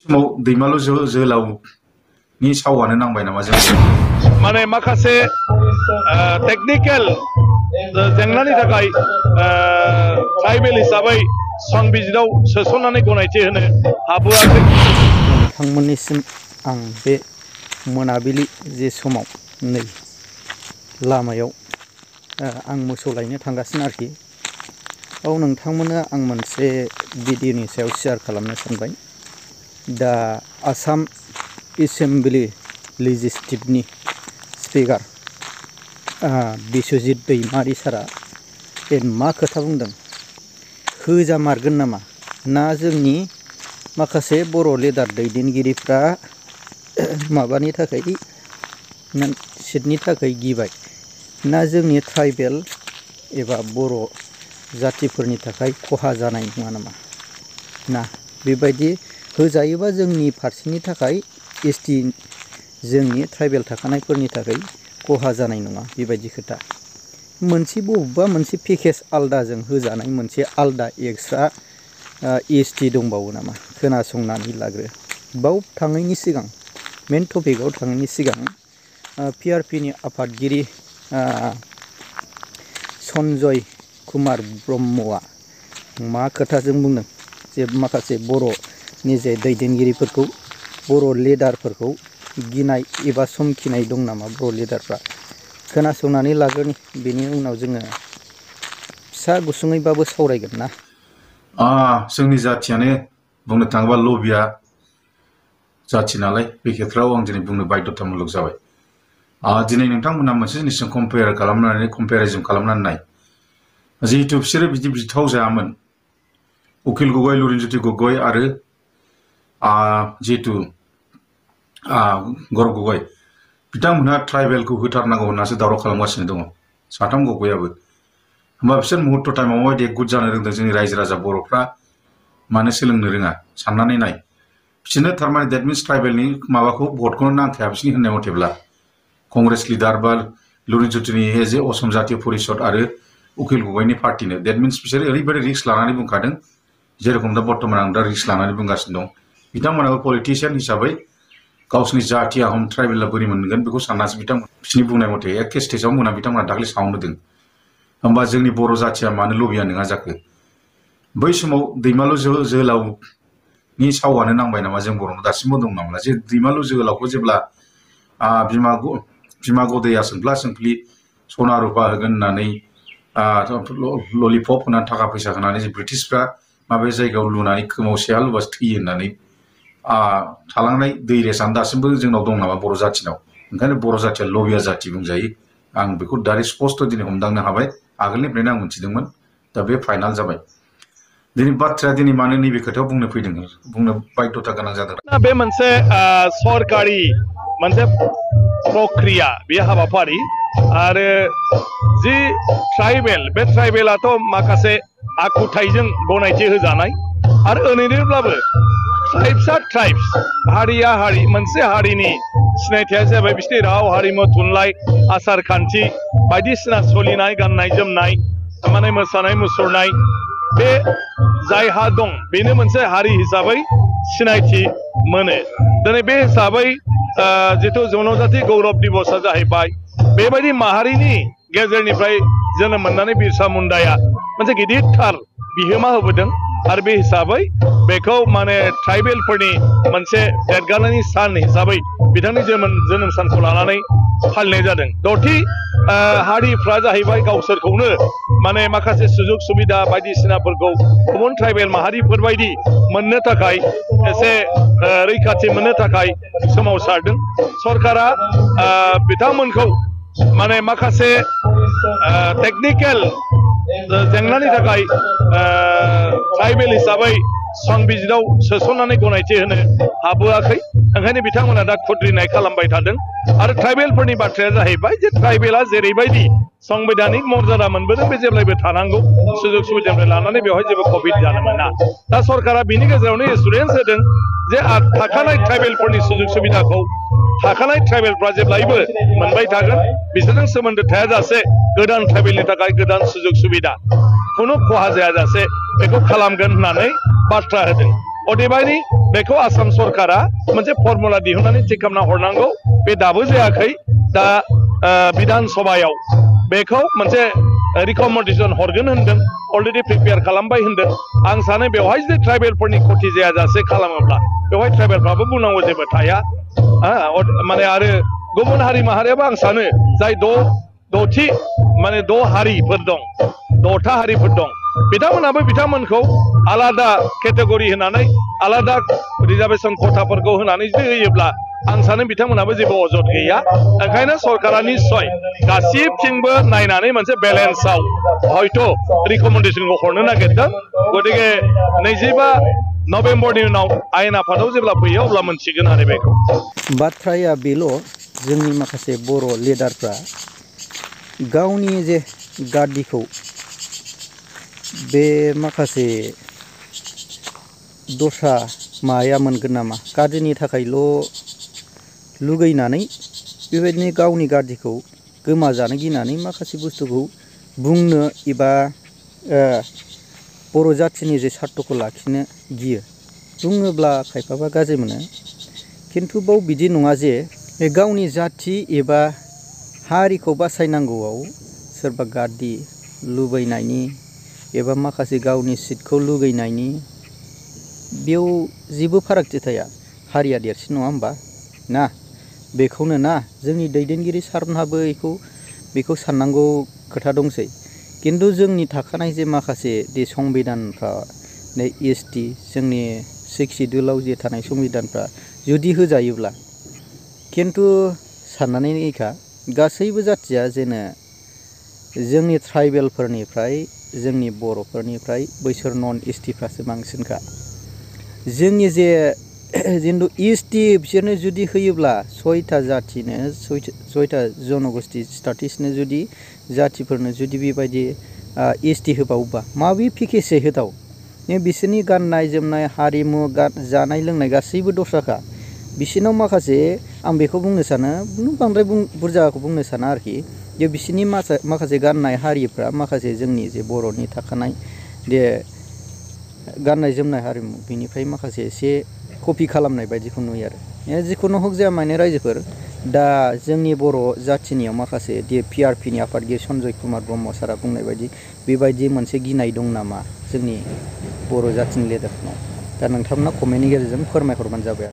समाव दैमालु जोहोलावनि सावआनो नांबाय नामा जों माने माखासे टेक्निकेल जेंनानि थाखाय ट्राइबेल हिसाबै संबिजिराव सोसननानै गनायथि होनो हाबोआखै। नोंथांमोननिसिम आं बे मोनाबिलि जे समाव नै लामायाव आं मोसौ लायनो थांगासिनो आरोखि। औ नोंथांमोननो आं मोनसे भिडिअनि सायाव शेयार खालामनो सानबाय। दा आसाम एसेम्बलि लेजिस्लेटिभनि स्पिकार बिस्वजित दैमारि सारा बे मा खोथा बुंदों, होजामारगोन नामा ना जोंनि माखासे बर' लिडार दैदेनगिरिफ्रा माबानि थाखाय सिटनि थाखाय गिबाय ना जोंनि ट्राइबेल एबा बर' जातिफोरनि थाखाय खहा जानाय नङा नामा ना बेबायदि होजायोबा जोंनि फारसेनि थाखाय एसटि जोंनि ट्राइबेल थाखानायफोरनि थाखाय खहा जानाय नङा बेबायदि खोथा। मोनसे बबेबा मोनसे पेकेज आलदाजों होजानाय मोनसे आलदा एक्सट्रा एसटि दंबावो नामा खोनासंनानै लाग्रो। बाव थाङैनि सिगां मेन टपिकआव थाङैनि सिगां पिआरपिनि आफादगिरि सन्जय कुमार ब्रह्मआ मा खोथाजों बुंदों जे माखासे बर'नि जे दैदेनगिरिफोरखौ बर' लिडारफोरखौ गिनाय एबा समखिनाय दं नामा बर' लिडारफ्रा, खोनासंनानै लाग्रोनि बेनि उनाव जोङो फिसा गुसुङैबाबो सावरायगोन ना। जोंनि जाथियानो बुंनो थाङोबा लबिया जाथि नालाय बे खेथ्रआव आं दिनै बुंनो बाध्यतामुलक जाबाय। दिनै नोंथांमोना मोनसे जिनिसजों कम्पेरिजन खालामनानै नाय, जिहेतु बिसोरो बिदि बिथाव जायामोन उकिल गगৈ लुरिनज्योति गगৈ आरो जिहेतु गौरब गगৈ बिथांमोनहा ट्राइबेलखौ होथारनांगौ होननासो दावराव खालामगासिनो दङ साथाम गगैयाबो। होमबा बिसोर मुहुर्त टाइमाव माबायदि गुड जानो रोंदों जोंनि रायजो राजा बर'फ्रा मानो सोलोंनो रोङा साननानै नाय। बिसोरनो थारमाने देट मिन्स ट्राइबेलनि माबाखौ भटखौनो नांखाया बिसोरनि होननाय मथेब्ला कंग्रेस लिडार बा लुरिनज्योतिनि जे असम जातीय परिषद आरो उकिल गगैनि पार्टिनो देट मिन्स बिसोरो ओरैबायदि रिस्क लानानै बुंखादों जेरखम दा बर्तमान आं दा रिस्क लानानै बुंगासिनो दं। बिथांमोनाबो पलिटिशियान हिसाबै गावसिनि जाति आहम ट्राइबेला बोरै मोनगोन बेखौ साननासो बिसोरनि बुंनाय मथे एखे स्टेजाव मोना बिथांमोना दाख्लै साउन्ड होदों। होमबा जोंनि बर' जाथिया मानो लबिया नङा जाखो? बै समाव दैमालु जोहोलावनि सावआनो नांबाय नामा जों बर'नाव दासिमबो दं नामा? जे दैमालु जोहोलावखौ जेब्ला बिमा गदैया सोंफ्ला सोंफ्लि सना रुपा होगोन होननानै ललिपप होनानै थाखा फैसा होनानै जे ब्रिटिशफ्रा माबे जायगायाव लुनानै खोमाव सेहा लुबासो थैयो होननानै थालांनाय दै रेसानो दासिमबो जोंनाव दं नामा बर' जाथिनाव? ओंखायनो बर' जाथिया लबिया जाति बुंजायो। आं बेखौ दारि स्पस्ट दिनै हमदांनो हाबाय, आगोलनिफ्रायनो आं मिथिदोंमोन, दा बे फाइनाल जाबाय। दिनै बाथ्राया दिनै मानो नैबे खोथायाव बुंनो फैदों, बुंनो बाध्यता गोनां जादों। बे मोनसे सरकारि मोनसे प्रक्रिया बे हाबाफारि आरो जि ट्राइबेल बे ट्राइबेलाथ' माखासे आखुथाइजों गनायथि होजानाय आरो ओरैनोब्लाबो ट्राइब्सआ ट्राइब्स हारिया हारि मोनसे हारिनि सिनायथिया जाबाय बिसोरनि राव हारिमु थुनलाइ आसार खान्थि बायदिसिना सोलिनाय गाननाय जोमनाय माने मोसानाय मुसुरनाय बे जायहा दं बेनो मोनसे हारि हिसाबै सिनायथि मोनो। दिनै बे हिसाबै जिथु जनजाति गौरब दिबसआ जाहैबाय बेबायदि माहारिनि गेजेरनिफ्राय जोनोम मोननानै बिरसा मुन्डाया मोनसे गिदिरथार बिहोमा होबोदों आरो बे हिसाबै बेखौ माने ट्राइबेलफोरनि मोनसे देरगानायनि सान हिसाबै बिथांनि जोनोम सानखौ लानानै फालिनाय जादों। दथि हारिफ्रा जाहैबाय गावसोरखौनो माने माखासे सुजुग सुबिदा बायदिसिनाफोरखौ गुबुन ट्राइबेल माहारिफोरबायदि मोननो थाखाय एसे रैखाथि मोननो थाखाय सोमावसारदों। सरकारा बिथांमोनखौ माने माखासे टेक्निकेल जेंनानि थाखाय ट्राइबेल हिसाबै संबिजिराव सोसननानै गनायथि होनो हाबोआखै। ओंखायनो बिथांमोना दा खुद्रिनाय खालामबाय थादों आरो ट्राइबेलफोरनि बाथ्राया जाहैबाय जे ट्राइबेला जेरैबायदि संबिधानिक मर्यादा मोनबोदों बे जेब्लायबो थानांगौ सुजुग सुबिदानिफ्राय लानानै बेवहाय जेबो कभिड जानो मोना। दा सरकारा बिनि गेजेरावनो एसुरेन्स होदों जे थाखानाय ट्राइबेलफोरनि सुजुग सुबिदाखौ थाखानाय ट्राइबेलफ्रा जेब्लायबो मोनबाय थागोन, बिसोरजों सोमोन्दो थायाजासे गोदान ट्राइबेलनि थाखाय गोदान सुजुग सुबिदा खुनु खहा जायाजासे बेखौ खालामगोन होननानै बाथ्रा होदों। अदेबानि बेखौ आसाम सरकारा मोनसे फर्मुला दिहुननानै थिग खालामना हरनांगौ बे दाबो जायाखै दा बिधान सभायाव बेखौ मोनसे रिकमेन्डेसन हरगोन होनदों अलरेडि प्रिपेयार खालामबाय होनदों आं सानो बेवहाय जुदि ट्राइबेलफोरनि खथि जायाजासे खालामोब्ला बेवहाय ट्राइबेलफ्राबो बुंनांगौ जेबो थाया माने आरो गुबुन हारि माहारियाबो आं सानो जाय द'थि माने 6 हारिफोर दं 6था हारिफोर दं बिथांमोनाबो बिथांमोनखौ आलादा केटेगरि होनानै आलादा रिजार्भेसन खथाफोरखौ होनानै जुदि होयोब्ला आं सानो बिथांमोनाबो जेबो अजद गैया ओंखायनो सरकारा निस्सय गासिबथिंबो नायनानै मोनसे बेलेन्सआव हयथ' रिकमेन्डेसनखौ हरनो नागिरदों गतिके 25 नभेम्बरनि उनाव आयेन आफादाव जेब्ला फैयो अब्ला मोनसिगोन आरो बेखौ बाथ्राया बेल' जोंनि माखासे बर' लिडारफ्रा गावनि जे गादिखौ बे माखासे दस्रा माया मोनगोन नामा गादिनि थाखायल' लुगैनानै बेबायदिनो गावनि गादिखौ गोमाजानो गिनानै माखासे बुस्थुखौ बुंनो एबा बर' जाथिनि जे सार्थ'खौ लाखिनो गियो बुङोब्ला खायफाबा गाज्रि मोनो खिन्थु बाव बिदि नङा जे गावनि जाथि एबा हारिखौ बासायनांगौआव सोरबा गादि लुबैनायनि एबा माखासे गावनि सिटखौ लुगैनायनि बेयाव जेबो फारागथि थाया हारिया देरसिन नङा होमबा ना बेखौनो ना जोंनि दैदेनगिरि सारमोनहाबो बेखौ साननांगौ खोथा दंसै खिन्थु जोंनि थाखानाय जे माखासे दे संबिधानफ्रा ST जोंनि 6 सिडिउलाव जे थानाय संबिधानफ्रा जुदि होजायोब्ला खिन्थु साननानै नायखा गासैबो जाथिया जेनो जोंनि ट्राइबेलफोरनिफ्राय जोंनि बर'फोरनिफ्राय बैसोर नन STफ्रासो बांसिनखा जोंनि जे जिन्थु ST बिसोरनो जुदि होयोब्ला 6था जाथिनो 6था जनगोष्ठी स्टाटिसनो जुदि जाथिफोरनो जुदि बेबायदि ST होबावोबा माबे पेकेजै होदाव बिसोरनि गाननाय जोमनाय हारिमु जानाय लोंनाय गासैबो दस्राखा बिसोरनाव माखासे आं बेखौ बुंनो सानो बांद्राय बुरजाखौ बुंनो साना आरोखि जे बिसोरनि माखासे गाननाय हारिफ्रा माखासे जोंनि जे बर'नि थाखानाय जे गाननाय जोमनाय हारिमु बेनिफ्राय माखासे एसे कपि खालामनाय बायदिखौ नुयो आरो जिखुनु हक जाया माने रायजोफोर दा जोंनि बर' जाथिनियाव माखासे PRPनि आफादगिरि सन्जय कुमार ब्रह्म सारा बुंनाय बायदि बेबायदि मोनसे गिनाय दं नामा जोंनि बर' जाथिनि लिडारफोरनाव दा नोंथांमोना कमेन्टनि गेजेरजों फोरमायहरबानो जाबाय।